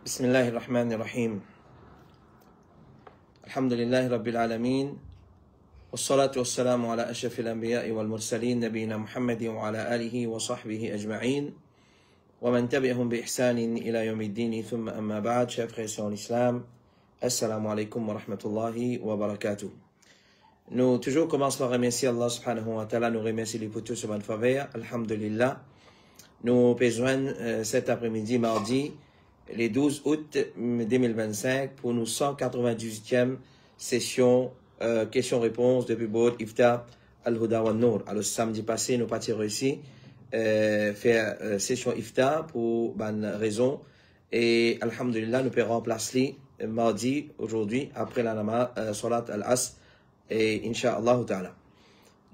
بسم الله الرحمن الرحيم الحمد لله رب العالمين والصلاة والسلام على أشرف الأنبياء والمرسلين نبينا محمد وعلى آله وصحبه أجمعين ومن تبعهم بإحسان إلى يوم الدين ثم أما بعد. Chers frères en islam, assalamu alaikum wa rahmatullahi wa barakatuh. Nous toujours commençons par remercier Allah subhanahu wa ta'ala, nous remercier les poteaux sur votre faveur, alhamdulillah. Nous besoin cet après-midi, mardi, le 12 août 2025, pour nos 198e session questions-réponses depuis Bod Ifta Al-Huda wa Nour. Alors, samedi passé, nous pas réussi faire session Ifta pour bonne raison. Et alhamdulillah, nous pouvons remplacer mardi, aujourd'hui, après la namaz, Salat Al-As, et Inch'Allah ta'ala.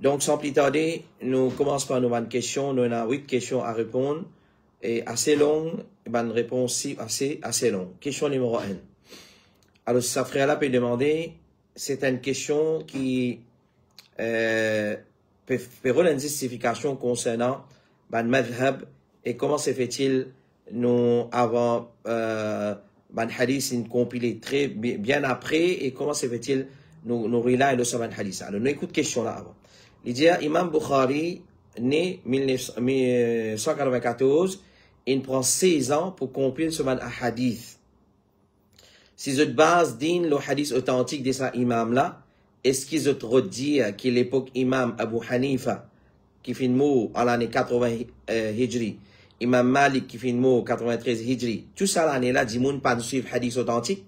Donc, sans plus tarder, nous commençons par nos bonnes questions. Nous avons 8 questions à répondre. Et assez longue, bonne réponse assez longue. Question numéro 1. Alors, ça frère-là peut demander, c'est une question qui peut faire une justification concernant le madhab et comment se fait-il nous avons un hadith compilé très bien après et comment se fait-il nous relier sur un hadith. Alors, nous écoutons question là avant. Il dit, Imam Bukhari, né 1994, il prend 16 ans pour compiler ce hadith. Si je base din le hadith authentique de ce imam-là, est-ce qu'ils ont redit qu'à l'époque imam Abu Hanifa, qui fait mot en l'année 80 Hijri, imam Malik qui fait mot 93 Hijri, tout ça l'année-là, dit moun pas suivre hadith authentique.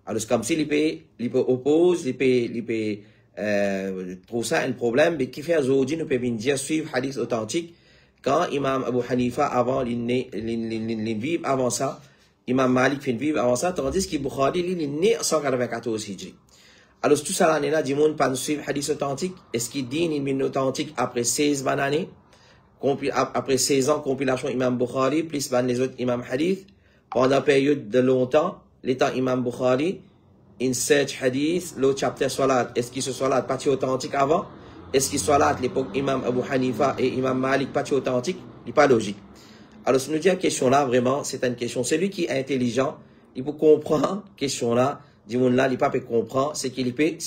Alors c'est comme si il peut oppose, il peut trouve ça un problème, mais qui fait aujourd'hui nous pouvons dire suivre hadith authentique. Quand Imam Abu Hanifa, avant, il vit avant ça, Imam Malik fait vivre avant ça, tandis que Bukhari, il est né en 194 Hijri. Alors, tout ça, l'année là, du monde, pas nous suivre hadith authentique. Est-ce qu'il dit une mine authentique après 16 années, après 16 ans, compilation Imam Bukhari, plus les autres Imam Hadith, pendant une période de longtemps, l'état Imam Bukhari, in search hadith, l'autre chapitre salat, est-ce qu'il se salat pas authentique avant? Est-ce qu'il soit là à l'époque Imam Abu Hanifa et Imam Malik pas authentique? Il n'est pas logique. Alors, si nous disons la question là, vraiment, c'est une question. Celui qui est intelligent, il peut comprendre la question là, du monde là, il peut comprendre ce qu'il peut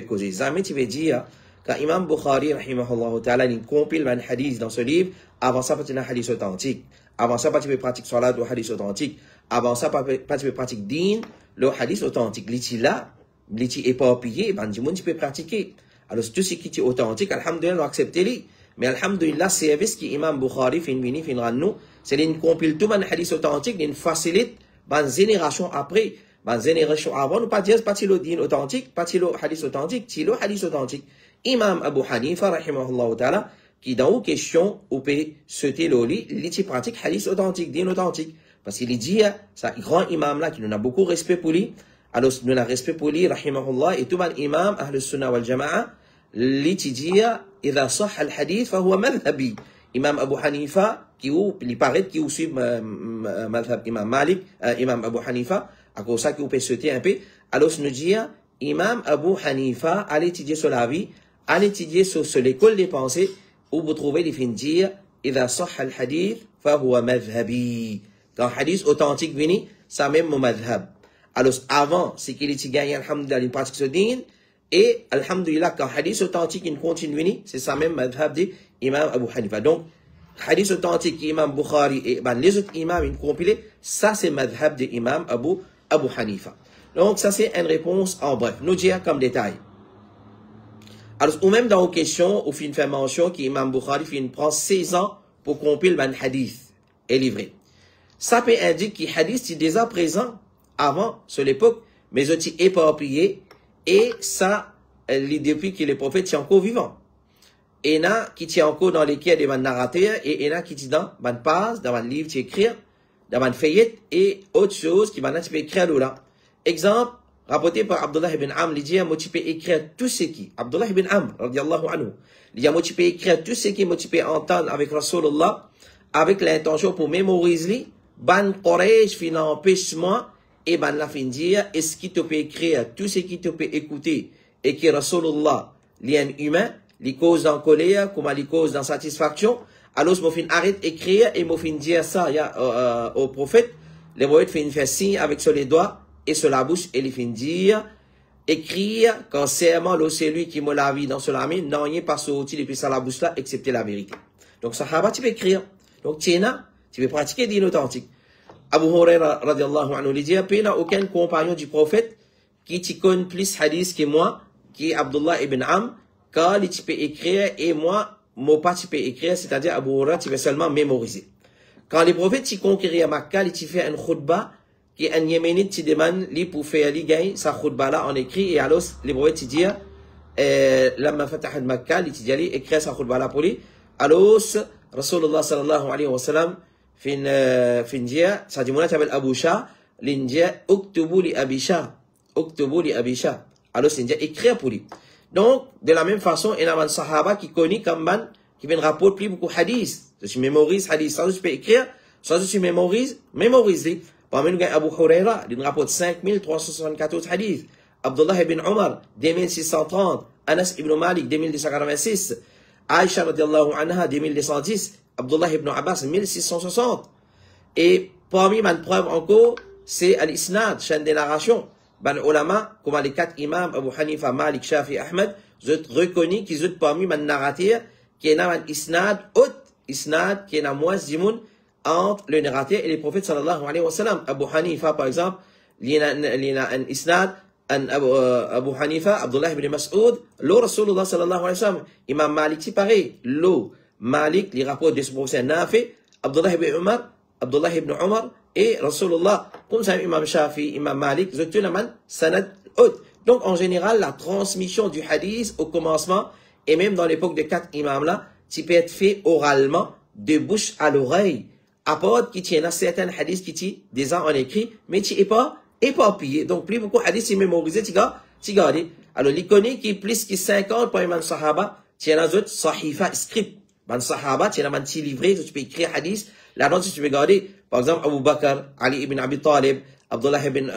causer. Jamais tu veux dire, quand Imam Bukhari, rahimahullah ta'ala, il compile un hadith dans ce livre, avant ça, pas tu un hadith authentique. Avant ça, pas tu peux pratiquer salat ou hadith authentique. Avant ça, pas tu peux pratiquer din, le hadith authentique. L'iti là, l'iti éparpillé, ben, du monde tu peux pratiquer. Alors, tout ce qui est authentique, alhamdulillah, nous acceptez-les. Mais alhamdulillah, service qui Imam Bukhari fait nous, c'est une compile tout un hadith authentique, une facilite, une génération après, une génération avant, nous pas dire, pas le din authentique, pas le hadith authentique, c'est le hadith authentique. Imam Abu Hanifa, rahimahullah ta'ala, qui dans une question, ou peut sauter le lit, il pratique hadith authentique, din authentique. Parce qu'il dit, ça, grand imam là, qui nous a beaucoup respect pour lui, alors, nous avons respect pour lui, rahimahullah, et tout le imam, Ahl Sunnah wal Jama'a, l'étudier, إذا صح الحديث فهو مذهبي. Imam Abu Hanifa, il paraît qu'il suit madhab Imam Malik, Imam Abu Hanifa, à cause de ça qu'il peut sauter un peu. Alors, nous disons, Imam Abu Hanifa, allez étudier sur la vie, allez étudier sur l'école des pensées, où vous trouvez les fins de dire, إذا صح الحديث فهو مذهبي. Quand hadith authentique vient, ça même mon madhab. Alors, avant, c'est qu'il est gagné, alhamdulillah, il pratique ce din, et alhamdulillah, quand hadith authentique, il continue, c'est ça même madhab de Imam Abu Hanifa. Donc, hadith authentique, Imam Bukhari et les autres imams, ils compilés, ça c'est madhab de Imam Abu Hanifa. Donc, ça c'est une réponse en bref. Nous dire comme détail. Alors, ou même dans vos questions, au fin de faire mention qu'Imam Bukhari prend 16 ans pour compiler un hadith et livrer. Ça peut indiquer que hadith est déjà présent avant, sur l'époque, mais aussi éparpillé, et ça, depuis que les prophètes sont encore vivants. Et il y a qui tient encore dans les quais des narrateurs, et il y a qui tient dans une page, dans un livre qui écrit, dans une feuillette, et autre chose qui maintenant tu peux écrire là. Exemple, rapporté par Abdullah ibn Amr, il dit, moi tu peux écrire tout ce qui, Abdullah ibn Amr, radiallahu anhu, il dit, moi tu peux écrire tout ce qui, moi tu peux entendre avec Rasulullah, avec l'intention pour mémoriser, ban Quraysh fin empêchement, et ban la fin dire, est-ce qu'il te peut écrire tout ce qui te peut écouter, et que Rasulullah, l'un humain, les causes en colère, comme les causes en satisfaction, alors, je fin arrête d'écrire, et je fin dire ça, au prophète, les prophètes fin faire signe avec sur les doigts et sur la bouche, et les fin dire, écrire, quand serment, c'est lui qui me la vie dans ce lami, non, rien pas sorti depuis ça la bouche là, excepté la vérité. Donc, sahaba, tu peux écrire. Donc, tu peux pratiquer din authentique. Abu Huraira, radiallahu anhu, il dit, il n'y a aucun compagnon du prophète qui t'y connaît plus hadith que moi, qui est Abdullah ibn Am, car tu peux écrire, et moi pas tu peux écrire, c'est-à-dire Abu Huraira, tu peux seulement mémoriser. Quand les prophètes t'y conquérir Makkah, tu fais un khutbah, qui est un yéménite, tu demandes, lui, pour faire les gains, sa khutbah là, en écrit, et alors, les prophètes t'y disent, لما فتح مكة لتجالي écrire sa khutbah là pour lui. Alors, Rasulullah sallallahu alayhi wa sallam, findia, ça dit, mon appelle Abu Shah, l'india, uktubu li Abi Shah. Uktubu li Abi Shah. Alors, c'est india, écrire pour lui. Donc, de la même façon, il y a un sahaba qui connaît comme man, qui vient rapporter plus beaucoup hadith. Je mémorise hadith, sans je peux écrire, sans je mémorise, mémorise. Parmi nous, Abu Huraira, il rapporte 5374 hadith. Abdullah ibn Omar, 2630. Anas ibn Malik, 2286. Aisha radiallahu anha, 2210. Abdullah ibn Abbas, 1660. Et parmi mes preuves encore, c'est al-Isnad, chaîne des narrations. Ben, ulama, comme les 4 imams, Abu Hanifa, Malik, Shafi, Ahmed, je reconnais qu'ils sont parmi mes narrateurs, qui est un Isnad, Isnad, qui est un moins d'imoun entre le narrateur et les prophètes sallallahu alayhi wa sallam. Abu Hanifa, par exemple, il y a un Isnad, Abu Hanifa, Abdullah ibn Mas'ud, l'eau Rasulullah sallallahu alayhi wa sallam. Imam Malik, c'est pareil. L'eau Malik, les rapports de ce professeur Nafi, Abdullah ibn Omar, et Rasulullah, comme ça, Imam Shafi, Imam Malik, sanad. Donc, en général, la transmission du hadith au commencement, et même dans l'époque des 4 imams là, tu peux être fait oralement, de bouche à l'oreille. À part qu'il y a certains hadiths qui sont déjà en écrit, mais tu n'es pas éparpillé. Donc, plus beaucoup de hadiths sont mémorisés, tu gardes. Alors, l'iconique qui est plus que 50 pour Imam Sahaba, tu as d'autres sahifa script. Ban Sahaba, tu as un petit livret, tu peux écrire hadith. Là-dedans, tu peux garder, par exemple, Abu Bakr, Ali ibn Abi Talib, Abdullah ibn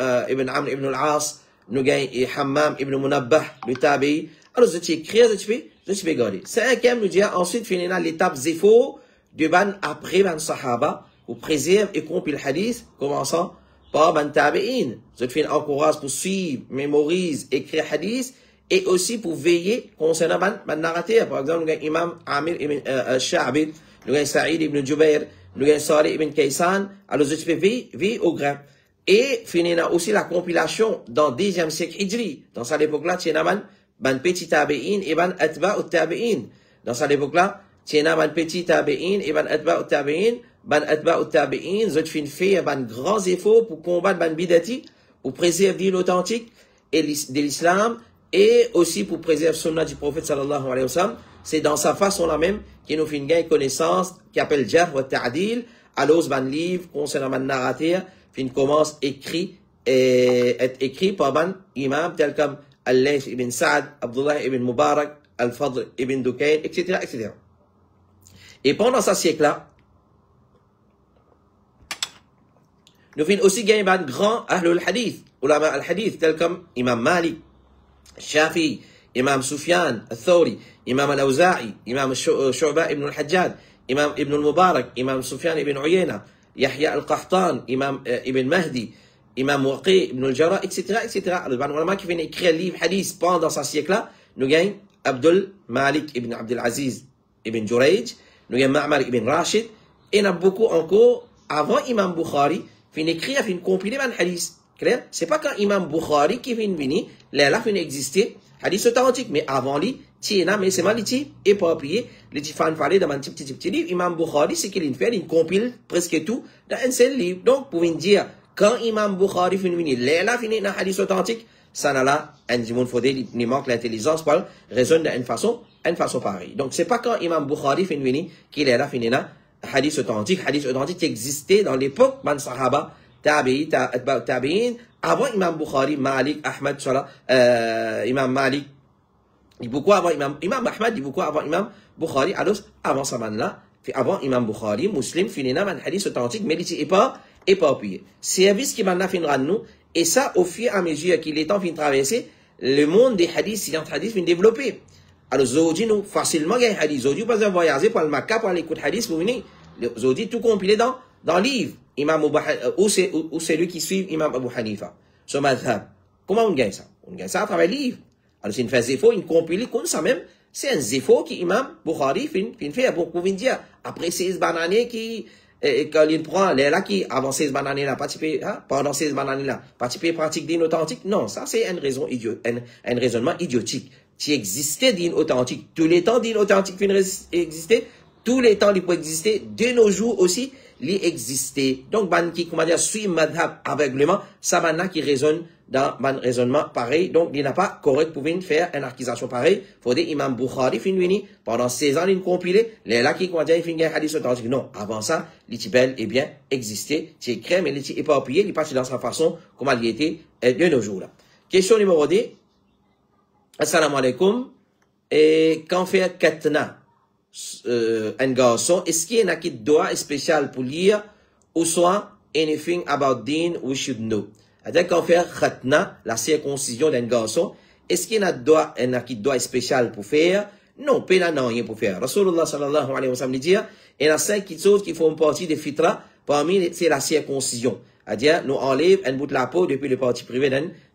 Amr ibn al-As, Nugayn et Hammam ibn Munabbah, le Tabi. Alors, tu écris, tu peux garder. Cinquième, nous dit, ensuite, finira l'étape zéfo, de ban après ban Sahaba, ou préserve et compile le hadith, commençant par ban Tabi'in. Je te encourage pour suivre, mémorise, écrire hadith, et aussi pour veiller concernant ban narrateur. Par exemple, nous avons Imam Amir ibn Sha'bid, nous avons Sa'id ibn Jubair, nous avons Salih ibn Kaysan. Alors, je te fais veiller au grain. Et finira aussi la compilation dans le 10e siècle Hijri. Dans cette époque-là, tu as ban petit tabi'in et ban atba' tabi'in. Dans cette époque-là, tu as ban petit tabi'in et ban atba' tabi'in. Ban atba' tabi'in, je te fais ban grands efforts pour combattre ban bidati, pour préserver l'authentique de l'islam, et aussi pour préserver le sunnah du prophète sallallahu alayhi wa sallam. C'est dans sa façon-là même qu'il nous fait une gain connaissance, qui appelle Jarh wa Ta'dil, à l'os ban livre, concernant ban narrateur, fin commence écrit, être écrit par ban imam, tel comme Al-Layth ibn Sa'd, Abdullah ibn Mubarak, Al-Fadl ibn Dukayn, etc., etc. Et pendant ce siècle-là, nous finissons aussi gagner ban grand Ahlul Hadith, ulama al-Hadith, tel comme Imam Malik, Shafi, Imam Sufyan, Al-Thawri, Imam Al-Awza'i, Imam Shu'ba ibn al-Hajjad, Imam ibn al-Mubarak, Imam Sufyan ibn Uyayna, Yahya al-Qahtan, Imam ibn Mahdi, Imam Waqi ibn al-Jarrah, etc., etc. Alors, les ulama qui viennent écrire le livre hadith pendant ce siècle-là, nous gagnons Abdul Malik ibn Abdul Aziz ibn Jurayj, nous gagnons Ma'mar ibn Rashid, et il y en a beaucoup encore avant Imam Bukhari, fin écrire, fin compiler un hadith. Clair? C'est pas quand Imam Bukhari qui vient venir, là, fin exister, hadith authentique, mais avant lui, tiena, mais c'est mal, il est pas appuyé, les fans fallait dans un petit livre, Imam Bukhari, c'est qu'il fait, il compile presque tout dans un seul livre. Donc, pour dire, quand Imam Bukhari finit venir, là, finit dans hadith authentique, ça n'a là, un dimanche faudrait, il manque l'intelligence, pour raisonner d'une façon pareille. Donc, c'est pas quand Imam Bukhari finit venir, qu'il est là, finit dans hadith authentique qui existait dans l'époque, man sahaba, tabi'in, avant Imam Bukhari, Malik, Ahmad, Imam Malik, il beaucoup avant Imam Ahmad, il beaucoup avant Imam Bukhari, alors avant ce man-là, avant Imam Bukhari, Muslim, finina man hadith authentique, mais il n'est pas appuyé. Service qui m'a finira nous, et ça, au fur et à mesure qu'il est temps de traverser, le monde des hadiths, si un hadith, fin développer. Alors, aujourd'hui, nous, facilement, gagne hadith. Aujourd'hui, pas voyager pour le Makkah, pour l'écoute hadith, pour venir. Aujourd'hui, tout compilé dans le livre. ou c'est lui qui suit Imam Abu Hanifa, son madhab. Comment on gagne ça? On gagne ça à travers le livre. Alors, si on fait zéfo, on compile comme ça même, c'est un zéfo qui Imam Bukhari fait pour pouvoir dire, après 16 bananes qui, quand il prend, là qui, avant 16 bananes là, participer, hein, pendant 16 bananes là, participer pratique d'une authentique, non, ça c'est une raison un raisonnement idiotique. Qui existait d'une authentique, tous les temps d'une authentique existait, tous les temps il peut exister, de nos jours aussi, il existait. Donc, ban qui, comment dire, suit madhab aveuglement, ça ban qui raisonne dans un raisonnement pareil. Donc, il n'a pas correct pour venir faire une accusation pareille. Faut dire, Imam Bukhari fin venu, pendant 16 ans, il compilé, les là qui, comment dire, il fin un hadith authentique. Non, avant ça, l'itibel, eh bien, existait, c'est crème, mais l'iti éparpillé, il passe dans sa façon, comment il était, de nos jours là. Question numéro 2. Assalamu alaikum. Et quand fait katna, un garçon, est-ce qu'il y a un droit spécial pour lire, ou soit anything about deen we should know? C'est-à-dire quand fait khatna, la circoncision d'un garçon, est-ce qu'il y a un droit spécial pour faire? Non, pas rien pour faire. Rasulullah sallallahu alayhi wa sallam dit, il y a 5 choses qui font partie des fitra, parmi c'est la circoncision. C'est-à-dire, nous enlève un bout de la peau depuis le parti privé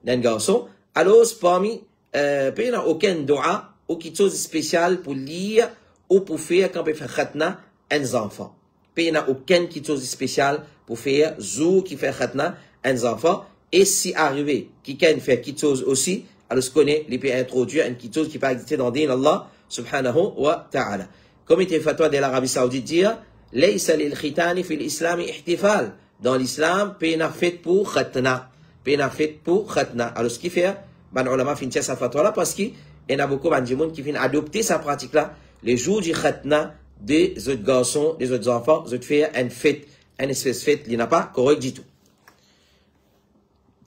d'un garçon. Alors, parmi, il n'y a aucun droit, aucune chose spéciale pour lire, ou pour faire quand on fait khatna un enfant. Il n'y a aucune chose spéciale pour faire zou qui fait khatna un enfant. Et si arrivé, quelqu'un fait quelque chose aussi, alors ce qu'on est, il peut introduire une chose qui peut exister dans le din Allah subhanahu wa ta'ala. Comme il était fatwa de l'Arabie Saoudite dire, laysa lil khitani fil islam ihtifal. Dans l'islam, il n'y a fait pour khatna. Il n'y a fait pour khatna. Alors ce qui fait, ben ulama finit sa fatwa là parce qu'il y a beaucoup de gens qui viennent adopter sa pratique là. Les jours du khatna des autres garçons, des autres enfants, des autres filles, une fête, une espèce de fête, il n'a pas correct du tout.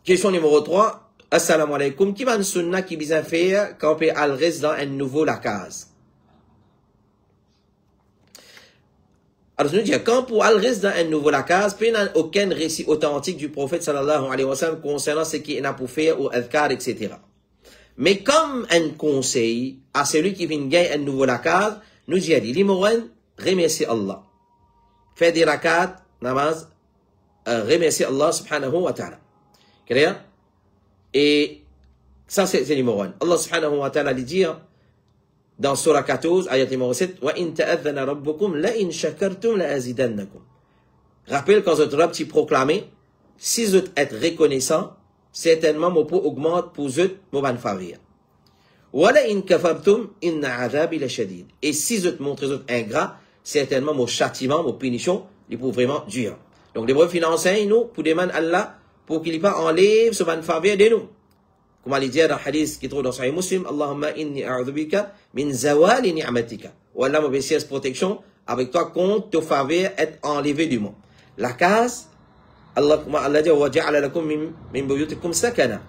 Question numéro 3. Assalamu alaikum. Qui va une sunna qui vise à faire quand on al reste dans un nouveau la case? Alors, je nous dis, quand pour al reste dans un nouveau la case, il n'y a aucun récit authentique du prophète sallallahu alayhi wa sallam concernant ce qu'il a pour faire ou adhkar, etc. Mais comme un conseil à celui qui vient gagner un nouveau rakat, nous dit, l'imoran, remercie Allah. Fait des rakat, namaz, remercie Allah subhanahu wa ta'ala. Clair? Et ça, c'est l'imoran. Allah subhanahu wa ta'ala dit, dans Surah 14, ayat numéro 7, wa in ta'adhana rabbukum la in shakartum la azidannakum. Rappelle quand votre Rabb t'y proclamé, si vous êtes reconnaissant, certainement mon pot augmente pour vous, mon ban favir. Wala in kafartum inna azabi la shadid. Et si vous montrez vous ingrat, certainement mon châtiment, mon punition, il pour vraiment dur. Donc les brefs financiers, nous, pour demander à Allah, pour qu'il pas enlève ce ban favir de nous. Comme il dit dans le hadith qui trouve dans Sahih Muslim, Allahumma inni a'udhubika min zawali ni'matika. Ou Allah m'a baissé protection avec toi contre te faveur être enlevé du monde. La case, Allah dit, wa ja'ala lakum min buyutikum sakana.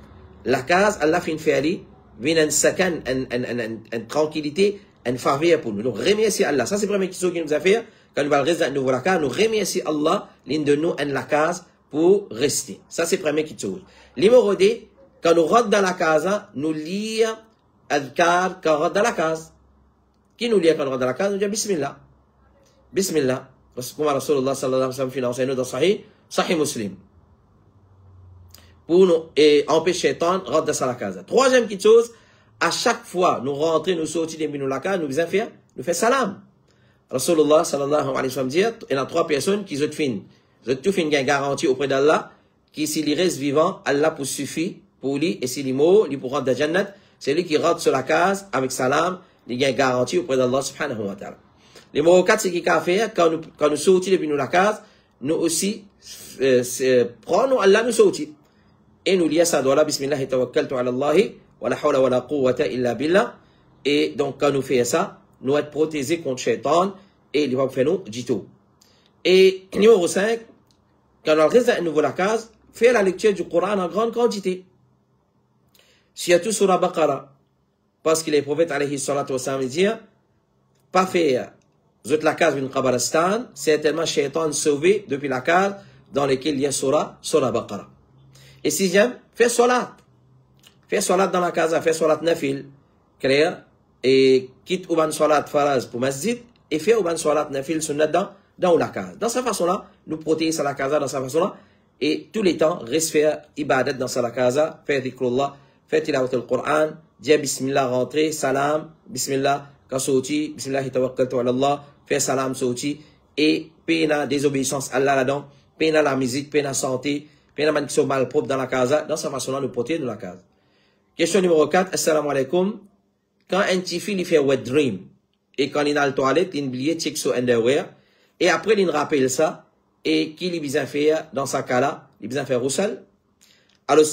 La case, Allah fait une féerie, vient un sakan, une tranquillité, une faveur pour nous. Donc, remercier Allah. Ça, c'est la première chose qu'il nous a fait. Quand nous allons rester dans nouveau la case, nous remercier Allah, l'une de nous, en la case, pour rester. Ça, c'est la première chose. Numéro 2, quand nous rentrons dans la case, nous lisons adhkar quand on rentre dans la case. Qui nous lit quand on rentre dans la case? Nous dit Bismillah. Bismillah. Comme Rasulullah sallallahu alayhi wa sallam dans Sahih Muslim. Pour nous empêcher Shaitan de rentrer dans la case. Troisième petite chose, à chaque fois nous rentrons, nous sortons de la case, nous faisons faire, nous faisons salam. Rasulullah sallallahu alayhi wa sallam dit, il y a 3 personnes qui ont fait une garantie auprès d'Allah, qui s'il reste vivant, Allah pour suffit pour lui, et s'il est mort, il pour rentrer dans Jannat, c'est lui qui rentre sur la case avec salam, il y a une garantie auprès d'Allah subhanahu wa ta'ala. Numéro 4, c'est qu'il y a fait, quand nous sortons depuis la case, nous aussi, prenons Allah nous sortir. Et nous lions ça dans la Bismillah et tawakkaltu ala Allahi, wa la hawla wa la quwwata illa billah. Et donc, quand nous faisons ça, nous être protégés contre Shaitan, et il va faire nous du tout. Et numéro 5, quand on reste à nouveau la case, faire la lecture du Coran en grande quantité. Surtout sur la Baqara. Parce que les prophètes, alayhi salatu wa sallam, disent, pas faire Zut la case d'une Qabaristan, c'est tellement Shaitan sauvé depuis la case dans laquelle il y a Surah Baqara. Et sixième, fais salat. Fais salat dans la case, fais salat nafil. Clair. Et quitte ou ban salat faraz pour masjid, et fais ou ban salat nafil sunnat dans la case. Dans cette façon-là, nous protéger sa la casa dans sa façon-là. Et tous les temps, reste faire ibadat dans sa la casa, faire dhikrullah, faire tilawat al-Qur'an, dire bismillah, rentrer, salam, bismillah, kasouti, bismillah, tawakkaltu ala Allah, faire salam, sauti, et pena désobéissance à Allah là-dedans, pena la musique, pena santé, pena man qui sont mal propres dans la casa, dans sa façon-là, nous protéger de la casa. Question numéro 4, assalamu alaikum. Quand un petit fille, il fait wet dream, et quand il est dans la toilette, il oublie check son underwear, et après, il rappelle ça, et qu'il a besoin de faire dans sa cas-là, il a besoin de faire roussel. Alors,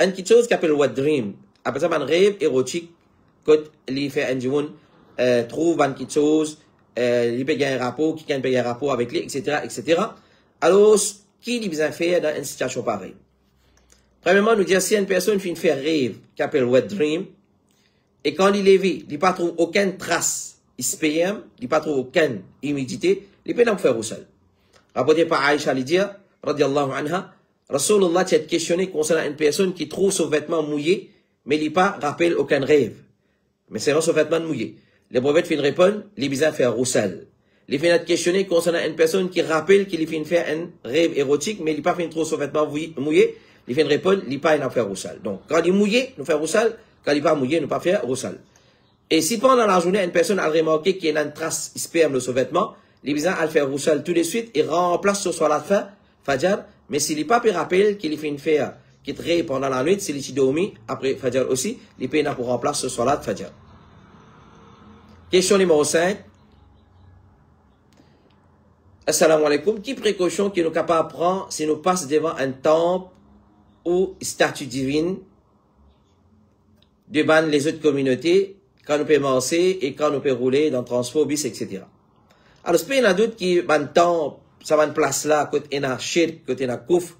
une petite chose qui s'appelle wet dream, après ça, un rêve érotique, quand il fait un jour, trouve une petite chose, il peut gagner un rapport, qui peut gagner un rapport avec lui, etc., etc. Alors, qu'il a besoin de faire dans une situation pareille? Premièrement, nous dire si une personne fait un rêve qui s'appelle wet dream, et quand il est vu, il ne trouve aucune trace sperme, il ne trouve aucune humidité, il peut donc faire roussel. Rapporté par Aïcha Lydia, radiallahu anha, Rasulullah t'a questionné concernant une personne qui trouve son vêtement mouillé, mais il pas rappelle aucun rêve. Mais c'est son vêtement mouillé. Le prophète fait une réponse, il besoin faire roussel. Il fait notre questionner concernant une personne qui rappelle qu'il fait faire un rêve érotique, mais il pas fait trop son vêtement mouillé, il fait une réponse, il pas faire roussel. Donc, quand il est mouillé, nous fait roussel, quand il n'est pas mouillé, nous pas faire roussel. Et si pendant la journée, une personne a remarqué qu'il y a une trace sperme de son vêtement, il besoin de faire roussel tout de suite et remplace ce soir la fin, Fajr, mais s'il n'est pas peut rappeler qu'il fait une faire qui traite pendant la nuit, s'il est dormi, après Fajr aussi, il peut pour remplacer ce soir la Fajr. Question numéro 5. Assalamu alaikum. Qui précaution que nous capables de prendre si nous passons devant un temple ou statue divine devant les autres communautés, quand nous pouvons marcher et quand nous pouvons rouler dans le transport, bus, etc. Alors, c'est pas un doute qui va un temps, ça va une place là, côté il y a shirk, côté il y a kouf,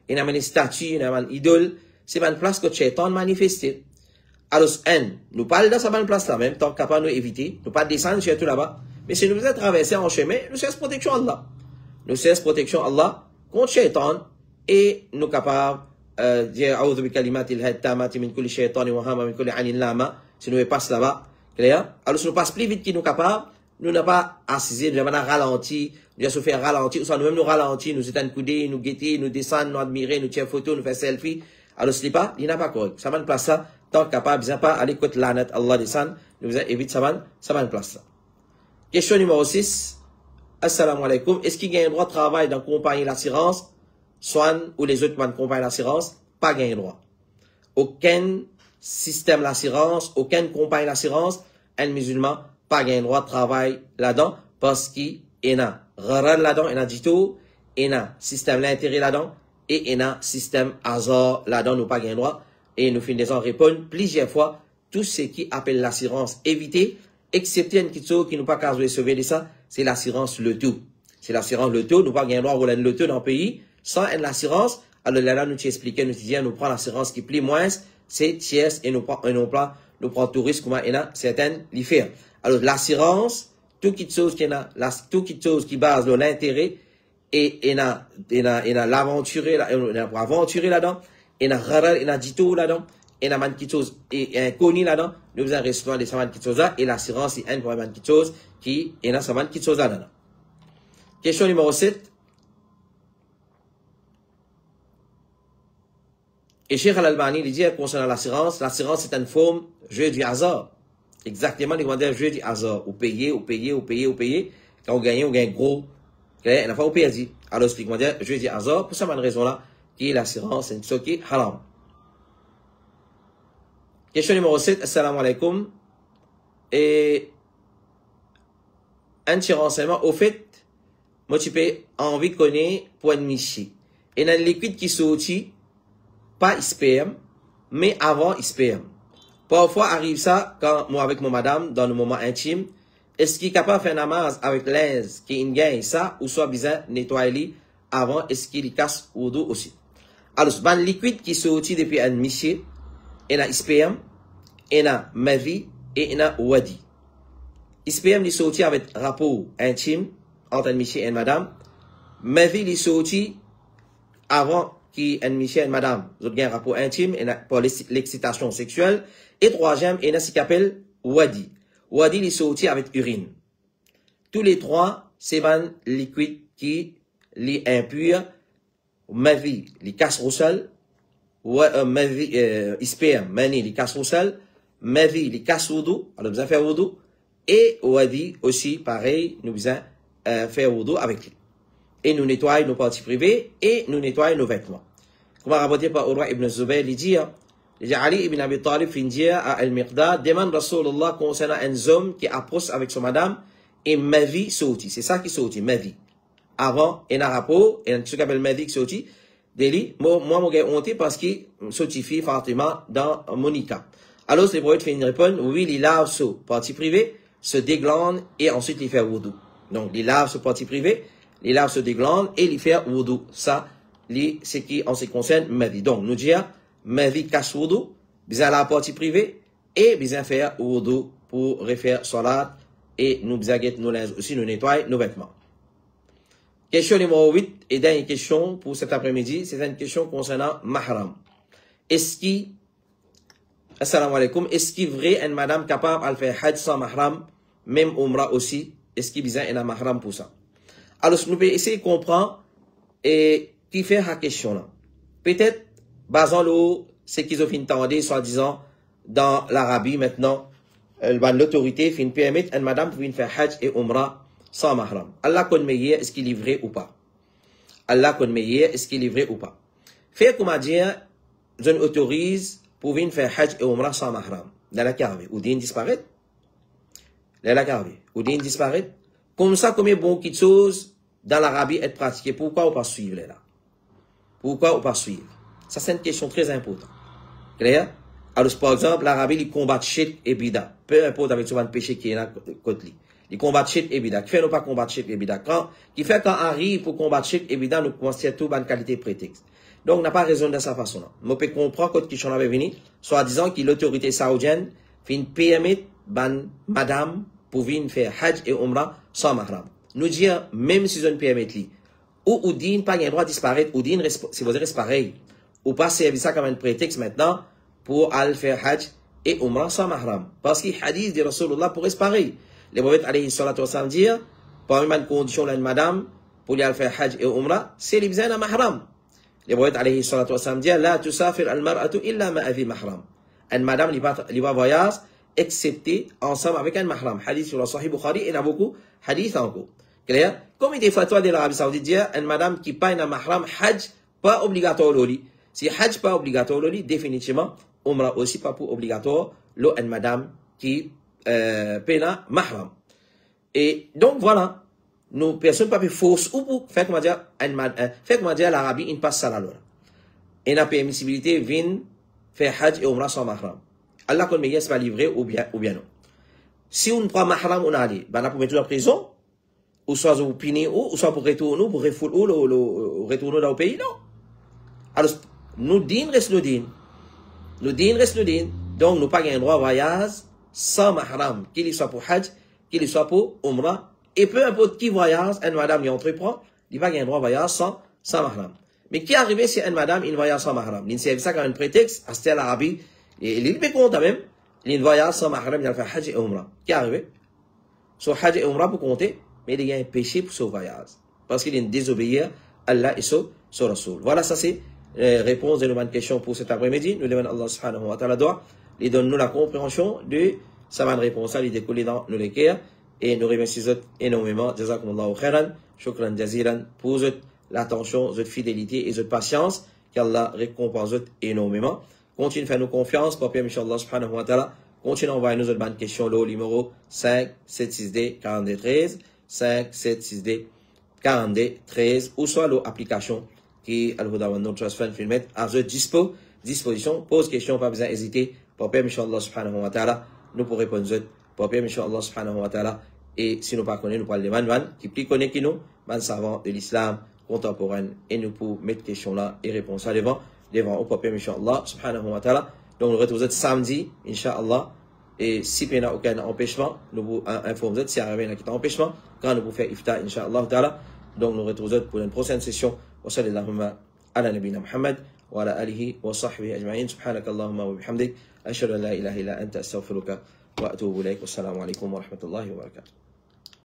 il y a une statue, il y a une idole, c'est une place que Shaitan manifesté. Alors, nous parlons de cette place là, même temps capable de nous éviter, nous pas descendre surtout là-bas, mais si nous faisons traverser en chemin, nous cherchons protection Allah. Nous cherchons protection Allah contre Shaitan et nous capables de dire, A'udhu bi kalimatil tamati min kulli shaytani wa hama min kulli anin lama, si nous passons là-bas, clair? Alors, si nous passons plus vite que nous capables, nous n'avons pas assisé, nous n'avons pas ralenti, nous avons fait ralentir, ou soit nous-mêmes nous ralentir, nous étions coudés, nous guetter, nous descendre, nous admirer, nous tirer photo, nous faire selfie. Alors, ce n'est pas, il n'a pas correct. Ça va une place là, tant capable, bien pas aller côté l'anat, Allah descend, nous évite ça va une place là. Question numéro 6. Assalamu alaikum. Est-ce qu'il y a un droit de travail dans compagnie d'assurance, soit ou les autres compagnies d'assurance? Pas gain droit. Aucun système d'assurance, aucune compagnie d'assurance, un musulman, pas gain droit de travail là-dedans, parce qu'il y a un là-dedans, il y a du tout, il y a un système d'intérêt là-dedans, et il y a un système hasard là-dedans, nous pas gain droit, et nous finissons répondre plusieurs fois, tout ce qui appelle l'assurance éviter, excepté une petite chose qui nous pas qu'à sauver de ça, c'est l'assurance le tout. C'est l'assurance le tout, nous pas gain droit, ou le tout dans le pays, sans une assurance, alors là, nous t'expliquons, nous disons, nous prenons l'assurance qui plie moins, c'est tiers, et nous prenons tout risque, comment il y a certaines l'IFER. Alors, l'assurance, toute chose qui base de l'intérêt, et il y a l'aventuré, pour aventurer là-dedans, il y a dit tout là-dedans, il y a une petite chose, et un connu là-dedans, nous faisons restaurant des savantes petites choses là, et l'assurance, c'est une petite chose qui, il y a savante petites choses là-dedans. Question numéro 7. Et Cheikh Al-Albani, il dit concernant l'assurance c'est une forme jeu du hasard. Exactement, il va dire jeu du hasard. Ou payer. Quand on gagne gros. Et la fois, on perd. Alors, il va dire jeu du hasard. Pour cette raison-là, qui est l'assurance, c'est une chose qui est haram. Question numéro 7. Assalamu alaikum. Et un petit renseignement. Au fait, moi, tu peux envie de connaître pour une michi. Et dans le liquide qui sortit, pas sperme, mais avant sperme. Parfois arrive ça quand moi avec mon madame dans le moment intime, est-ce qu'il est capable de faire namaz avec l'aise qui gagne ça ou soit besoin nettoyer avant est-ce qu'il casse au dos aussi. Alors ban liquide qui sorti depuis un monsieur, il a sperme, il a mavi et il a wadi. Sperme il sorti avec rapport intime entre un monsieur et une madame, mavi il sorti avant qui un monsieur et une madame, vous avez un rapport intime pour l'excitation sexuelle. Et troisième, il y a ce qu'on appelle wadi. Wadi, il est sorti avec urine. Tous les trois, c'est un liquide qui li impur, mavi, li kasrousal, mavi, sperme, mani, li kasrousal, mavi, li kasroudou, alors besoin faire wudu, et wadi aussi, pareil, nous besoin faire wudu avec lui. Et nous nettoyons nos parties privées, et nous nettoyons nos vêtements. Comme rapporté par Urwa ibn Zubayr, il dit Ali ibn Abi Talib fin dire à Al-Miqdad, demande Rasulullah concernant un homme qui approche avec son madame, et mavi sauti. C'est ça qui sauti, mavi. Avant, il y a un rapport, et ce qu'on appelle mavi qui sauti, Deli, moi, j'ai honte parce qu'il sautifie Fatima dans Monica. Alors, les prophètes finissent répondre, oui, il lave ce partie privée, se déglande, et ensuite il fait wudu. Donc, il lave ce partie privée, il lave se déglande, et il fait wudu. Ça, c'est qui, en ce qui concerne mavi. Donc, nous disons, mavi casse wudu, besoin la partie privée, et besoin faire wudu pour refaire salat, et nous besoin nous linge aussi, nous nettoyer nos vêtements. Question numéro 8, et dernière question pour cet après-midi, c'est une question concernant mahram. Est-ce qu'il, assalamu alaikum, est-ce qu'il est vrai une madame capable de faire hajj sans mahram, même umrah aussi, est-ce qu'il besoin un mahram pour ça? Alors, nous pouvons essayer de comprendre, et qui fait la question là. Peut-être, basant ce qu'ils ont fait entendre, soi-disant, dans l'Arabie maintenant, l'autorité fait permettre à une madame pour faire hajj et umrah sans mahram. Allah connaît meilleur, est-ce qu'il est vrai ou pas? Allah connaît meilleur, est-ce qu'il est vrai ou pas? Fait comment dire, je autorise pour venir faire hajj et umrah sans mahram. Dans la Kaaba, ou din disparaître? Dans la Kaaba, ou din disparaître? Comme ça, combien bon qui chose dans l'Arabie être pratiqué? Pourquoi on pas suivre là? Pourquoi on pas suivre? Ça, c'est une question très importante. Clair? Alors, par exemple, l'Arabie, ils combattent shirk et bida. Peu importe avec ce péché qui est là, côté lui. Ils combattent shirk et bida. Qui fait nous pas combattre shirk et bida? Qui fait quand arrive pour combattre shirk et bida, nous considérons tout bonne qualité prétexte. Donc, on n'a pas raison de cette façon-là. On peut comprendre quand qui avait venu, soit disant que l'autorité saoudienne fait permettre ban madame pour venir faire hajj et umrah sans mahram. Nous disons, même si on permet lui, ou din pas un droit de disparaître, ou din, si vous reste pareil, ou pas servir ça comme un prétexte maintenant, pour aller faire hajj et umrah sans mahram. Parce que le hadith de Rasulullah pour rester pareil. Les prophètes alayhi salatu wa sallam dire, parmi les conditions de madame, pour aller faire hajj et umrah, c'est les besoins de mahram. Les prophètes alayhi salatu wa sallam dire, la tusafir al-mar'atu illa ma'avi mahram. Une madame, il va voyage, excepté ensemble avec un mahram. Hadith sur le Sahih Bukhari, il y en a beaucoup, hadith encore. Clair? Comme il y a des fatwas de l'Arabie Saoudite dire, une madame qui paye un mahram, hajj, pas obligatoire loli. Si hajj pas obligatoire loli, définitivement, umrah aussi pas pour obligatoire, l'eau une madame qui paye un mahram. Et donc voilà, nous personne pas fausse ou pour faire comment dire, faire comment dire l'Arabie, il passe ça là. Et la permissibilité vient faire hajj et umrah sans mahram. Allah qu'on me pas livré ou bien non. Si on prend mahram, on a allé, ben on peut mettre en prison, ou soit vous punir, ou soit pour retourner, pour retourner dans le pays, non. Alors, nous din reste nous din. Nous din reste nous din. Donc, nous pas un droit voyage sans mahram, qu'il soit pour hajj, qu'il soit pour umrah, et peu importe qui voyage, une madame y entreprend, il pas un droit voyage sans mahram. Mais qui arrive si une madame, il voyage sans mahram? Il servent ça comme un prétexte, à cette l'Arabie, et il est content même, il voyage sans mahram, il a fait hajj et umrah. Qui arrive? Sur hajj et umrah pour compter, mais il y a un péché pour ce voyage. Parce qu'il est désobéir à Allah et son Rasoul. Voilà, ça c'est réponse de nos questions pour cet après-midi. Nous demandons Allah subhanahu wa ta'ala doit, il donne-nous la compréhension de sa bonne réponse, il découle dans nos cœurs, et nous remercions énormément. Jazakumullahu khairan, shukran jazilan, pour l'attention, votre fidélité et votre patience, qu'Allah récompense énormément. Continue à faire nous confiance, Papa, Inch'Allah subhanahu wa ta'ala. Continue à envoyer nous autres bonnes questions, le numéro 576D 4213, 576D 4213, ou soit l'application qui Al-Huda wa Nur Trust Fund filmet à votre disposition. Pose question, pas besoin d'hésiter. Papa, Inch'Allah subhanahu wa ta'ala, nous pour répondre aux autres. Papa, Inch'Allah subhanahu wa ta'ala, et si nous ne connaissons pas, nous parlons de man qui plus connaît que nous, man savant de l'islam contemporain, et nous pour mettre question là et réponse à devant au Papa, Inch'Allah subhanahu wa ta'ala. Donc, nous retrouvons samedi, Inch'Allah. Et si il n'y a aucun empêchement, nous vous informons si il y a un empêchement, quand nous vous faire iftar, Inch'Allah ta'ala. Donc, nous retrouvons pour une prochaine session. Wa sallallahu ala nabina Muhammad wa ala alihi wa sahbihi ajma'in. Subhanakallahumma wa bihamdik. Ashhadu an la ilaha illa anta astaghfiruka wa atubu ilayk. Wassalamu alaikum wa rahmatullahi wa barakatuh.